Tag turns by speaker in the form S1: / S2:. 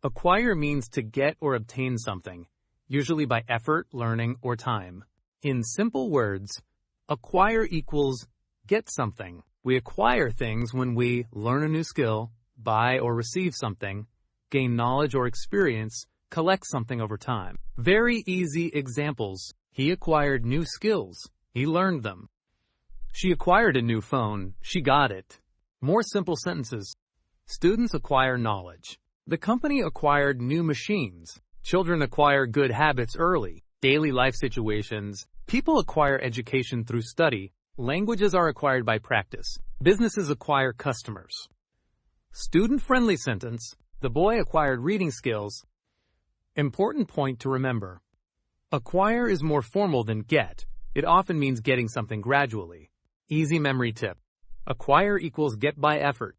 S1: Acquire means to get or obtain something, usually by effort, learning, or time. In simple words, acquire equals get something. We acquire things when we learn a new skill, buy or receive something, gain knowledge or experience, collect something over time. Very easy examples. He acquired new skills. He learned them. She acquired a new phone. She got it. More simple sentences. Students acquire knowledge. The company acquired new machines. Children acquire good habits early. Daily life situations. People acquire education through study. Languages are acquired by practice. Businesses acquire customers. Student-friendly sentence. The boy acquired reading skills. Important point to remember. Acquire is more formal than get. It often means getting something gradually. Easy memory tip. Acquire equals get by effort.